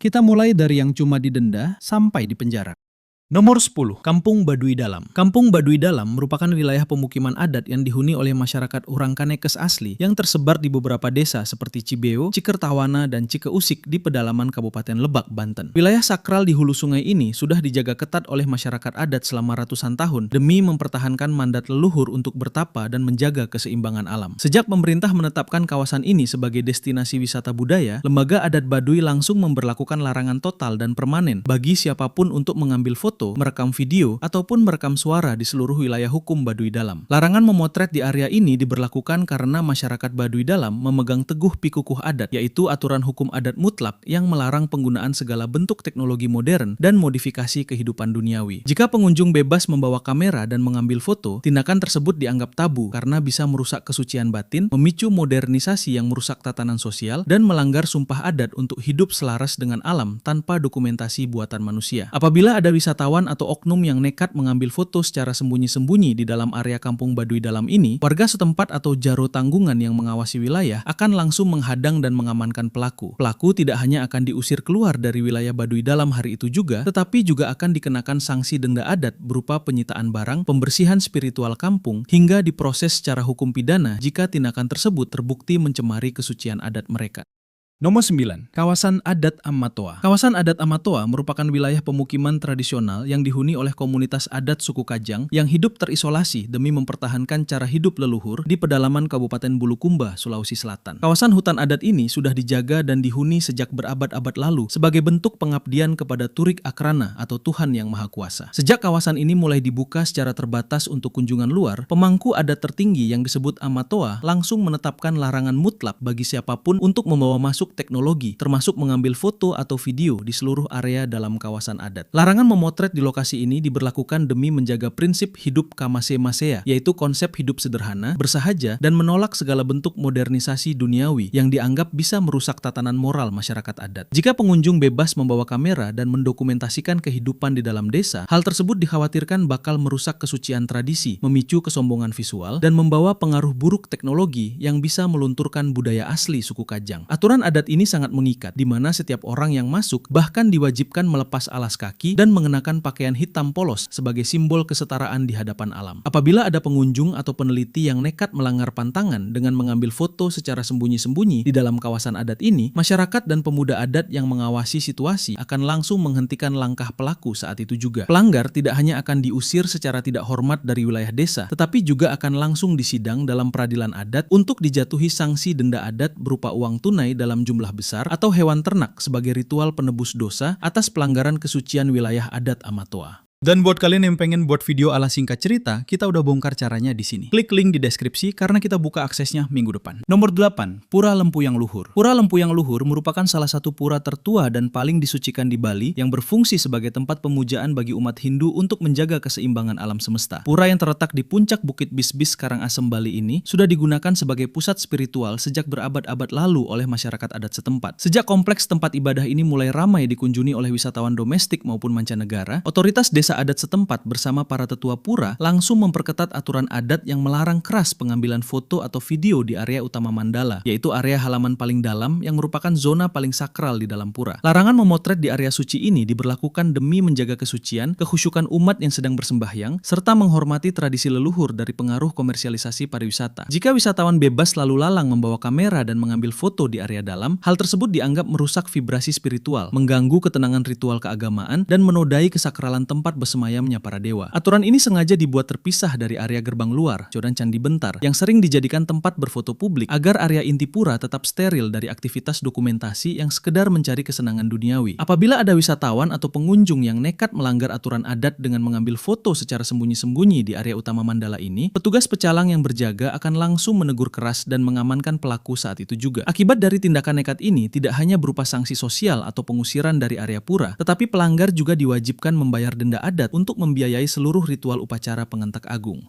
Kita mulai dari yang cuma didenda sampai di penjara. Nomor 10. Kampung Baduy Dalam. Kampung Baduy Dalam merupakan wilayah pemukiman adat yang dihuni oleh masyarakat orang Kanekes asli yang tersebar di beberapa desa seperti Cibeo, Cikertawana, dan Cikeusik di pedalaman Kabupaten Lebak, Banten. Wilayah sakral di hulu sungai ini sudah dijaga ketat oleh masyarakat adat selama ratusan tahun demi mempertahankan mandat leluhur untuk bertapa dan menjaga keseimbangan alam. Sejak pemerintah menetapkan kawasan ini sebagai destinasi wisata budaya, Lembaga Adat Baduy langsung memberlakukan larangan total dan permanen bagi siapapun untuk mengambil foto, merekam video, ataupun merekam suara di seluruh wilayah hukum Baduy Dalam. Larangan memotret di area ini diberlakukan karena masyarakat Baduy Dalam memegang teguh pikukuh adat, yaitu aturan hukum adat mutlak yang melarang penggunaan segala bentuk teknologi modern dan modifikasi kehidupan duniawi. Jika pengunjung bebas membawa kamera dan mengambil foto, tindakan tersebut dianggap tabu karena bisa merusak kesucian batin, memicu modernisasi yang merusak tatanan sosial, dan melanggar sumpah adat untuk hidup selaras dengan alam tanpa dokumentasi buatan manusia. Apabila ada wisatawan atau oknum yang nekat mengambil foto secara sembunyi-sembunyi di dalam area kampung Baduy Dalam ini, warga setempat atau jaro tanggungan yang mengawasi wilayah akan langsung menghadang dan mengamankan pelaku. Pelaku tidak hanya akan diusir keluar dari wilayah Baduy Dalam hari itu juga, tetapi juga akan dikenakan sanksi denda adat berupa penyitaan barang, pembersihan spiritual kampung, hingga diproses secara hukum pidana jika tindakan tersebut terbukti mencemari kesucian adat mereka. Nomor 9. Kawasan Adat Amatoa. Kawasan Adat Amatoa merupakan wilayah pemukiman tradisional yang dihuni oleh komunitas adat suku Kajang yang hidup terisolasi demi mempertahankan cara hidup leluhur di pedalaman Kabupaten Bulukumba, Sulawesi Selatan. Kawasan hutan adat ini sudah dijaga dan dihuni sejak berabad-abad lalu sebagai bentuk pengabdian kepada Turik Akrana atau Tuhan Yang Maha Kuasa. Sejak kawasan ini mulai dibuka secara terbatas untuk kunjungan luar, pemangku adat tertinggi yang disebut Amatoa langsung menetapkan larangan mutlak bagi siapapun untuk membawa masuk teknologi, termasuk mengambil foto atau video di seluruh area dalam kawasan adat. Larangan memotret di lokasi ini diberlakukan demi menjaga prinsip hidup Kamase-Masea, yaitu konsep hidup sederhana, bersahaja, dan menolak segala bentuk modernisasi duniawi yang dianggap bisa merusak tatanan moral masyarakat adat. Jika pengunjung bebas membawa kamera dan mendokumentasikan kehidupan di dalam desa, hal tersebut dikhawatirkan bakal merusak kesucian tradisi, memicu kesombongan visual, dan membawa pengaruh buruk teknologi yang bisa melunturkan budaya asli suku Kajang. Aturan adat ini sangat mengikat, di mana setiap orang yang masuk bahkan diwajibkan melepas alas kaki dan mengenakan pakaian hitam polos sebagai simbol kesetaraan di hadapan alam. Apabila ada pengunjung atau peneliti yang nekat melanggar pantangan dengan mengambil foto secara sembunyi-sembunyi di dalam kawasan adat ini, masyarakat dan pemuda adat yang mengawasi situasi akan langsung menghentikan langkah pelaku saat itu juga. Pelanggar tidak hanya akan diusir secara tidak hormat dari wilayah desa, tetapi juga akan langsung disidang dalam peradilan adat untuk dijatuhi sanksi denda adat berupa uang tunai dalam jumlah besar atau hewan ternak sebagai ritual penebus dosa atas pelanggaran kesucian wilayah adat Amatoa. Dan buat kalian yang pengen buat video ala singkat cerita, kita udah bongkar caranya di sini. Klik link di deskripsi karena kita buka aksesnya minggu depan. Nomor 8. Pura Lempuyang Luhur. Pura Lempuyang Luhur merupakan salah satu pura tertua dan paling disucikan di Bali yang berfungsi sebagai tempat pemujaan bagi umat Hindu untuk menjaga keseimbangan alam semesta. Pura yang terletak di puncak Bukit Bisbis Karangasem Bali ini sudah digunakan sebagai pusat spiritual sejak berabad-abad lalu oleh masyarakat adat setempat. Sejak kompleks tempat ibadah ini mulai ramai dikunjungi oleh wisatawan domestik maupun mancanegara, otoritas desa adat setempat bersama para tetua pura langsung memperketat aturan adat yang melarang keras pengambilan foto atau video di area utama mandala, yaitu area halaman paling dalam yang merupakan zona paling sakral di dalam pura. Larangan memotret di area suci ini diberlakukan demi menjaga kesucian, kekhusyukan umat yang sedang bersembahyang, serta menghormati tradisi leluhur dari pengaruh komersialisasi pariwisata. Jika wisatawan bebas lalu lalang membawa kamera dan mengambil foto di area dalam, hal tersebut dianggap merusak vibrasi spiritual, mengganggu ketenangan ritual keagamaan, dan menodai kesakralan tempat bersemayamnya para dewa. Aturan ini sengaja dibuat terpisah dari area gerbang luar, Jodan Candi Bentar, yang sering dijadikan tempat berfoto publik agar area inti pura tetap steril dari aktivitas dokumentasi yang sekedar mencari kesenangan duniawi. Apabila ada wisatawan atau pengunjung yang nekat melanggar aturan adat dengan mengambil foto secara sembunyi-sembunyi di area utama mandala ini, petugas pecalang yang berjaga akan langsung menegur keras dan mengamankan pelaku saat itu juga. Akibat dari tindakan nekat ini tidak hanya berupa sanksi sosial atau pengusiran dari area pura, tetapi pelanggar juga diwajibkan membayar denda adat untuk membiayai seluruh ritual upacara pengentak agung.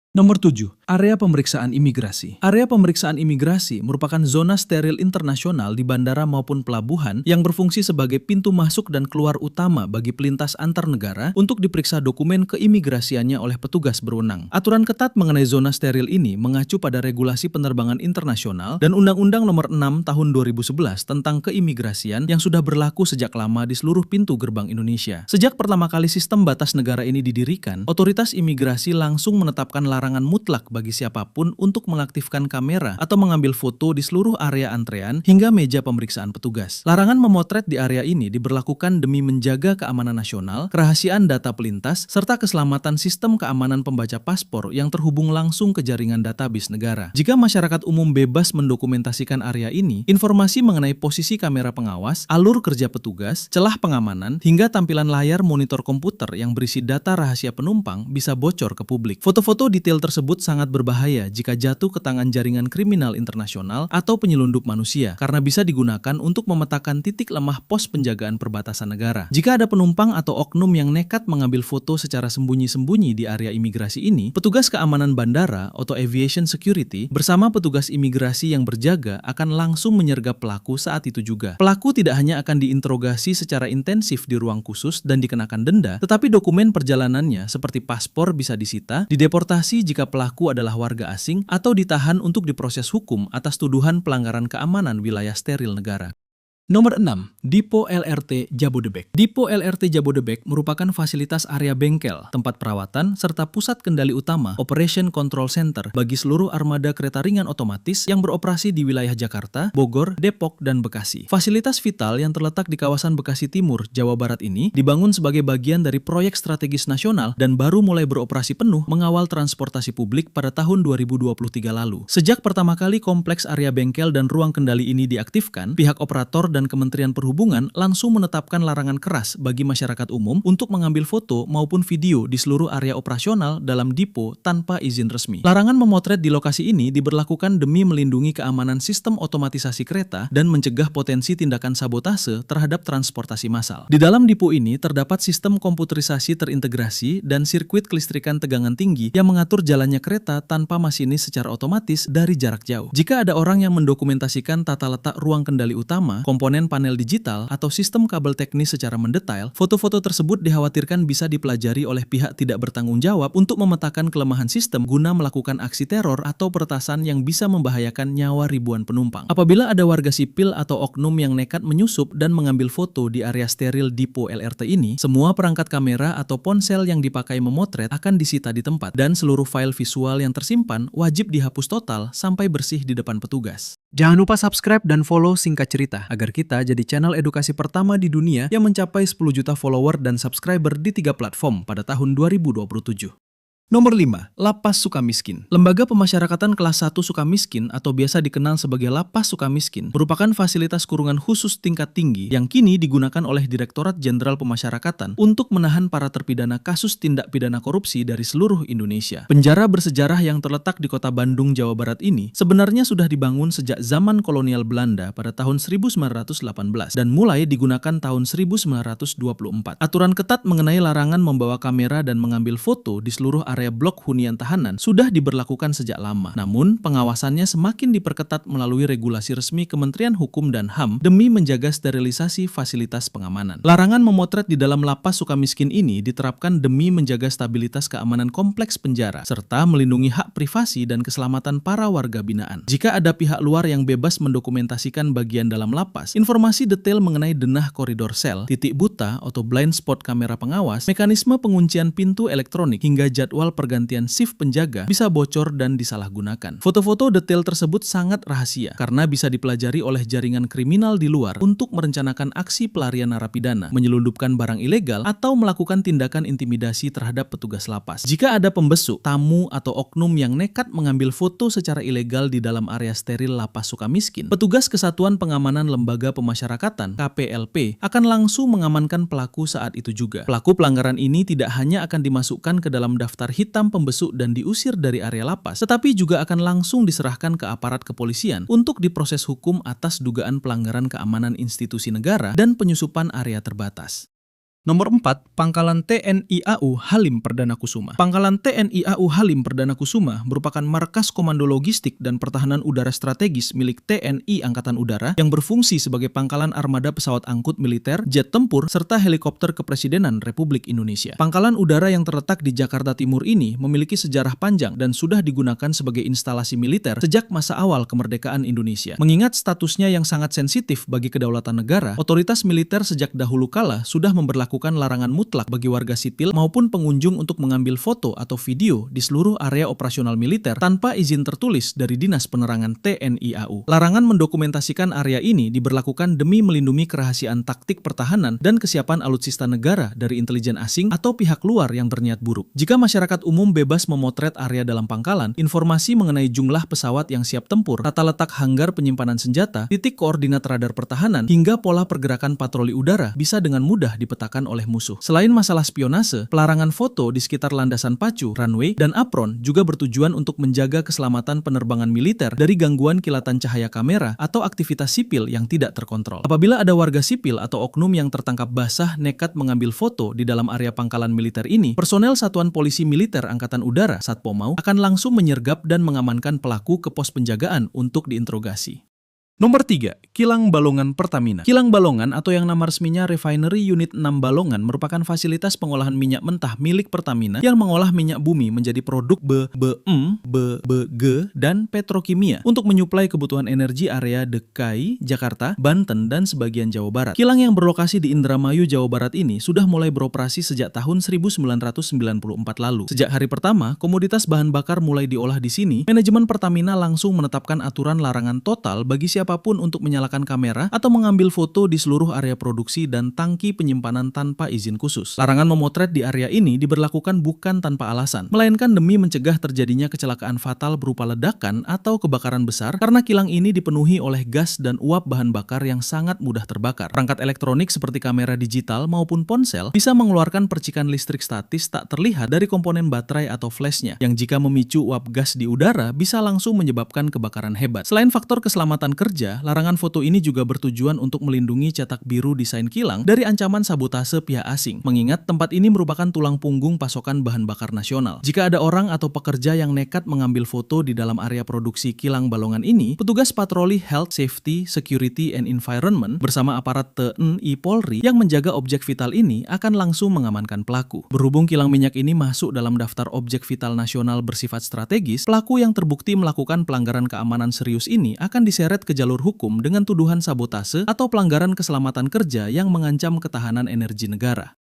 Nomor 7. Area pemeriksaan imigrasi. Area pemeriksaan imigrasi merupakan zona steril internasional di bandara maupun pelabuhan yang berfungsi sebagai pintu masuk dan keluar utama bagi pelintas antar negara untuk diperiksa dokumen keimigrasiannya oleh petugas berwenang. Aturan ketat mengenai zona steril ini mengacu pada regulasi penerbangan internasional dan Undang-Undang Nomor 6 Tahun 2011 tentang keimigrasian yang sudah berlaku sejak lama di seluruh pintu gerbang Indonesia. Sejak pertama kali sistem batas negara ini didirikan, otoritas imigrasi langsung menetapkan larangan mutlak bagi siapapun untuk mengaktifkan kamera atau mengambil foto di seluruh area antrean hingga meja pemeriksaan petugas. Larangan memotret di area ini diberlakukan demi menjaga keamanan nasional, kerahasiaan data pelintas, serta keselamatan sistem keamanan pembaca paspor yang terhubung langsung ke jaringan database negara. Jika masyarakat umum bebas mendokumentasikan area ini, informasi mengenai posisi kamera pengawas, alur kerja petugas, celah pengamanan, hingga tampilan layar monitor komputer yang berisi data rahasia penumpang bisa bocor ke publik. Foto-foto detail tersebut sangat berbahaya jika jatuh ke tangan jaringan kriminal internasional atau penyelundup manusia karena bisa digunakan untuk memetakan titik lemah pos penjagaan perbatasan negara. Jika ada penumpang atau oknum yang nekat mengambil foto secara sembunyi-sembunyi di area imigrasi ini, petugas keamanan bandara atau aviation security bersama petugas imigrasi yang berjaga akan langsung menyergap pelaku saat itu juga. Pelaku tidak hanya akan diinterogasi secara intensif di ruang khusus dan dikenakan denda, tetapi dokumen perjalanannya seperti paspor bisa disita, dideportasi jika pelaku adalah warga asing, atau ditahan untuk diproses hukum atas tuduhan pelanggaran keamanan wilayah steril negara. Nomor 6. Dipo LRT Jabodebek. Dipo LRT Jabodebek merupakan fasilitas area bengkel, tempat perawatan, serta pusat kendali utama Operation Control Center bagi seluruh armada kereta ringan otomatis yang beroperasi di wilayah Jakarta, Bogor, Depok, dan Bekasi. Fasilitas vital yang terletak di kawasan Bekasi Timur, Jawa Barat ini dibangun sebagai bagian dari proyek strategis nasional dan baru mulai beroperasi penuh mengawal transportasi publik pada tahun 2023 lalu. Sejak pertama kali kompleks area bengkel dan ruang kendali ini diaktifkan, pihak operator dan Kementerian Perhubungan langsung menetapkan larangan keras bagi masyarakat umum untuk mengambil foto maupun video di seluruh area operasional dalam dipo tanpa izin resmi. Larangan memotret di lokasi ini diberlakukan demi melindungi keamanan sistem otomatisasi kereta dan mencegah potensi tindakan sabotase terhadap transportasi massal. Di dalam dipo ini terdapat sistem komputerisasi terintegrasi dan sirkuit kelistrikan tegangan tinggi yang mengatur jalannya kereta tanpa masinis secara otomatis dari jarak jauh. Jika ada orang yang mendokumentasikan tata letak ruang kendali utama, komponen panel digital, atau sistem kabel teknis secara mendetail, foto-foto tersebut dikhawatirkan bisa dipelajari oleh pihak tidak bertanggung jawab untuk memetakan kelemahan sistem guna melakukan aksi teror atau peretasan yang bisa membahayakan nyawa ribuan penumpang. Apabila ada warga sipil atau oknum yang nekat menyusup dan mengambil foto di area steril dipo LRT ini, semua perangkat kamera atau ponsel yang dipakai memotret akan disita di tempat dan seluruh file visual yang tersimpan wajib dihapus total sampai bersih di depan petugas. Jangan lupa subscribe dan follow Singkat Cerita agar kita jadi channel edukasi pertama di dunia yang mencapai 10 juta follower dan subscriber di 3 platform pada tahun 2027. Nomor 5. Lapas Sukamiskin. Lembaga Pemasyarakatan Kelas 1 Sukamiskin atau biasa dikenal sebagai Lapas Sukamiskin merupakan fasilitas kurungan khusus tingkat tinggi yang kini digunakan oleh Direktorat Jenderal Pemasyarakatan untuk menahan para terpidana kasus tindak pidana korupsi dari seluruh Indonesia. Penjara bersejarah yang terletak di kota Bandung, Jawa Barat ini sebenarnya sudah dibangun sejak zaman kolonial Belanda pada tahun 1918 dan mulai digunakan tahun 1924. Aturan ketat mengenai larangan membawa kamera dan mengambil foto di seluruh area blok hunian tahanan sudah diberlakukan sejak lama. Namun, pengawasannya semakin diperketat melalui regulasi resmi Kementerian Hukum dan HAM demi menjaga sterilisasi fasilitas pengamanan. Larangan memotret di dalam lapas Sukamiskin ini diterapkan demi menjaga stabilitas keamanan kompleks penjara serta melindungi hak privasi dan keselamatan para warga binaan. Jika ada pihak luar yang bebas mendokumentasikan bagian dalam lapas, informasi detail mengenai denah koridor sel, titik buta atau blind spot kamera pengawas, mekanisme penguncian pintu elektronik hingga jadwal pergantian shift penjaga bisa bocor dan disalahgunakan. Foto-foto detail tersebut sangat rahasia karena bisa dipelajari oleh jaringan kriminal di luar untuk merencanakan aksi pelarian narapidana, menyelundupkan barang ilegal, atau melakukan tindakan intimidasi terhadap petugas lapas. Jika ada pembesuk, tamu, atau oknum yang nekat mengambil foto secara ilegal di dalam area steril Lapas Sukamiskin, petugas Kesatuan Pengamanan Lembaga Pemasyarakatan (KPLP) akan langsung mengamankan pelaku saat itu juga. Pelaku pelanggaran ini tidak hanya akan dimasukkan ke dalam daftar hitam pembesuk dan diusir dari area lapas, tetapi juga akan langsung diserahkan ke aparat kepolisian untuk diproses hukum atas dugaan pelanggaran keamanan institusi negara dan penyusupan area terbatas. Nomor 4, Pangkalan TNI AU Halim Perdana Kusuma. Pangkalan TNI AU Halim Perdana Kusuma merupakan markas komando logistik dan pertahanan udara strategis milik TNI Angkatan Udara yang berfungsi sebagai pangkalan armada pesawat angkut militer, jet tempur, serta helikopter kepresidenan Republik Indonesia. Pangkalan udara yang terletak di Jakarta Timur ini memiliki sejarah panjang dan sudah digunakan sebagai instalasi militer sejak masa awal kemerdekaan Indonesia. Mengingat statusnya yang sangat sensitif bagi kedaulatan negara, otoritas militer sejak dahulu kala sudah memberlakukan larangan mutlak bagi warga sipil maupun pengunjung untuk mengambil foto atau video di seluruh area operasional militer tanpa izin tertulis dari Dinas Penerangan TNI AU. Larangan mendokumentasikan area ini diberlakukan demi melindungi kerahasiaan taktik pertahanan dan kesiapan alutsista negara dari intelijen asing atau pihak luar yang berniat buruk. Jika masyarakat umum bebas memotret area dalam pangkalan, informasi mengenai jumlah pesawat yang siap tempur, tata letak hanggar penyimpanan senjata, titik koordinat radar pertahanan, hingga pola pergerakan patroli udara bisa dengan mudah dipetakan oleh musuh. Selain masalah spionase, pelarangan foto di sekitar landasan pacu, runway, dan apron juga bertujuan untuk menjaga keselamatan penerbangan militer dari gangguan kilatan cahaya kamera atau aktivitas sipil yang tidak terkontrol. Apabila ada warga sipil atau oknum yang tertangkap basah nekat mengambil foto di dalam area pangkalan militer ini, personel Satuan Polisi Militer Angkatan Udara Satpomau akan langsung menyergap dan mengamankan pelaku ke pos penjagaan untuk diinterogasi. Nomor 3, Kilang Balongan Pertamina. Kilang Balongan atau yang nama resminya Refinery Unit 6 Balongan merupakan fasilitas pengolahan minyak mentah milik Pertamina yang mengolah minyak bumi menjadi produk BBM, BBG, dan petrokimia untuk menyuplai kebutuhan energi area DKI, Jakarta, Banten, dan sebagian Jawa Barat. Kilang yang berlokasi di Indramayu, Jawa Barat ini sudah mulai beroperasi sejak tahun 1994 lalu. Sejak hari pertama, komoditas bahan bakar mulai diolah di sini, manajemen Pertamina langsung menetapkan aturan larangan total bagi siapapun untuk menyalakan kamera atau mengambil foto di seluruh area produksi dan tangki penyimpanan tanpa izin khusus. Larangan memotret di area ini diberlakukan bukan tanpa alasan, melainkan demi mencegah terjadinya kecelakaan fatal berupa ledakan atau kebakaran besar karena kilang ini dipenuhi oleh gas dan uap bahan bakar yang sangat mudah terbakar. Perangkat elektronik seperti kamera digital maupun ponsel bisa mengeluarkan percikan listrik statis tak terlihat dari komponen baterai atau flashnya, yang jika memicu uap gas di udara bisa langsung menyebabkan kebakaran hebat. Selain faktor keselamatan kerja, larangan foto ini juga bertujuan untuk melindungi cetak biru desain kilang dari ancaman sabotase pihak asing, mengingat tempat ini merupakan tulang punggung pasokan bahan bakar nasional. Jika ada orang atau pekerja yang nekat mengambil foto di dalam area produksi kilang Balongan ini, petugas patroli Health, Safety, Security, and Environment bersama aparat TNI Polri yang menjaga objek vital ini akan langsung mengamankan pelaku. Berhubung kilang minyak ini masuk dalam daftar objek vital nasional bersifat strategis, pelaku yang terbukti melakukan pelanggaran keamanan serius ini akan diseret ke jalur hukum dengan tuduhan sabotase atau pelanggaran keselamatan kerja yang mengancam ketahanan energi negara.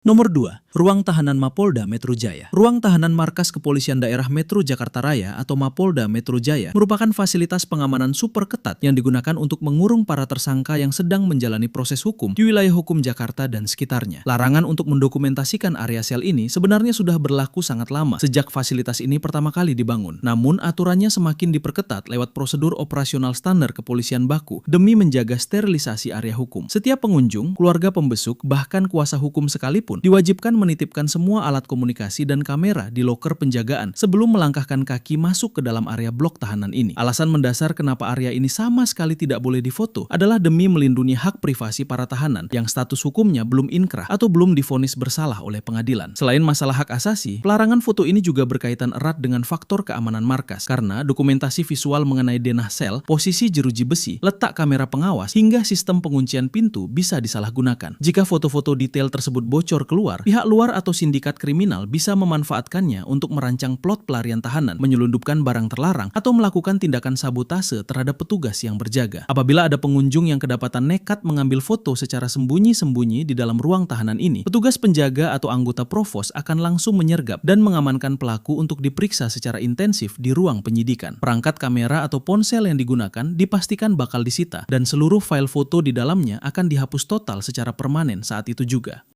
Nomor 2, Ruang Tahanan Mapolda Metro Jaya. Ruang Tahanan Markas Kepolisian Daerah Metro Jakarta Raya atau Mapolda Metro Jaya merupakan fasilitas pengamanan super ketat yang digunakan untuk mengurung para tersangka yang sedang menjalani proses hukum di wilayah hukum Jakarta dan sekitarnya. Larangan untuk mendokumentasikan area sel ini sebenarnya sudah berlaku sangat lama sejak fasilitas ini pertama kali dibangun. Namun aturannya semakin diperketat lewat prosedur operasional standar kepolisian baku demi menjaga sterilisasi area hukum. Setiap pengunjung, keluarga pembesuk, bahkan kuasa hukum sekalipun diwajibkan menitipkan semua alat komunikasi dan kamera di loker penjagaan sebelum melangkahkan kaki masuk ke dalam area blok tahanan ini. Alasan mendasar kenapa area ini sama sekali tidak boleh difoto adalah demi melindungi hak privasi para tahanan yang status hukumnya belum inkrah atau belum divonis bersalah oleh pengadilan. Selain masalah hak asasi, pelarangan foto ini juga berkaitan erat dengan faktor keamanan markas karena dokumentasi visual mengenai denah sel, posisi jeruji besi, letak kamera pengawas, hingga sistem penguncian pintu bisa disalahgunakan. Jika foto-foto detail tersebut bocor keluar, pihak luar atau sindikat kriminal bisa memanfaatkannya untuk merancang plot pelarian tahanan, menyelundupkan barang terlarang, atau melakukan tindakan sabotase terhadap petugas yang berjaga. Apabila ada pengunjung yang kedapatan nekat mengambil foto secara sembunyi-sembunyi di dalam ruang tahanan ini, petugas penjaga atau anggota provos akan langsung menyergap dan mengamankan pelaku untuk diperiksa secara intensif di ruang penyidikan. Perangkat kamera atau ponsel yang digunakan dipastikan bakal disita dan seluruh file foto di dalamnya akan dihapus total secara permanen saat itu juga.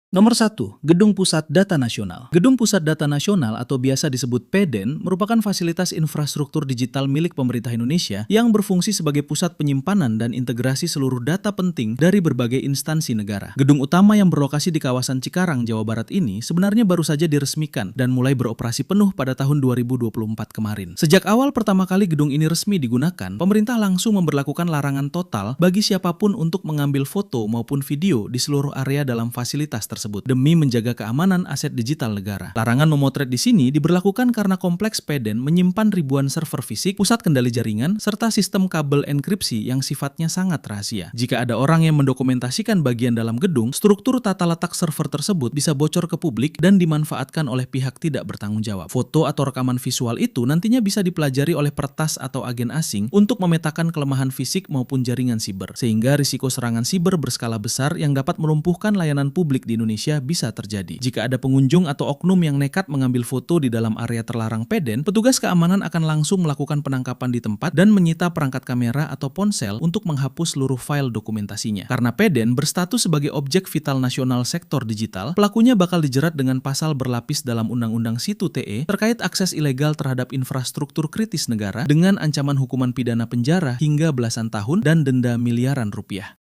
Nomor 1, Gedung Pusat Data Nasional. Gedung Pusat Data Nasional atau biasa disebut PEDEN merupakan fasilitas infrastruktur digital milik pemerintah Indonesia yang berfungsi sebagai pusat penyimpanan dan integrasi seluruh data penting dari berbagai instansi negara. Gedung utama yang berlokasi di kawasan Cikarang, Jawa Barat ini sebenarnya baru saja diresmikan dan mulai beroperasi penuh pada tahun 2024 kemarin. Sejak awal pertama kali gedung ini resmi digunakan, pemerintah langsung memberlakukan larangan total bagi siapapun untuk mengambil foto maupun video di seluruh area dalam fasilitas tersebut. tersebut demi menjaga keamanan aset digital negara. Larangan memotret di sini diberlakukan karena kompleks PEDEN menyimpan ribuan server fisik, pusat kendali jaringan, serta sistem kabel enkripsi yang sifatnya sangat rahasia. Jika ada orang yang mendokumentasikan bagian dalam gedung, struktur tata letak server tersebut bisa bocor ke publik dan dimanfaatkan oleh pihak tidak bertanggung jawab. Foto atau rekaman visual itu nantinya bisa dipelajari oleh peretas atau agen asing untuk memetakan kelemahan fisik maupun jaringan siber, sehingga risiko serangan siber berskala besar yang dapat melumpuhkan layanan publik di Indonesia bisa terjadi. Jika ada pengunjung atau oknum yang nekat mengambil foto di dalam area terlarang PEDEN, petugas keamanan akan langsung melakukan penangkapan di tempat dan menyita perangkat kamera atau ponsel untuk menghapus seluruh file dokumentasinya. Karena PEDEN berstatus sebagai objek vital nasional sektor digital, pelakunya bakal dijerat dengan pasal berlapis dalam Undang-Undang Situ TE terkait akses ilegal terhadap infrastruktur kritis negara dengan ancaman hukuman pidana penjara hingga belasan tahun dan denda miliaran rupiah.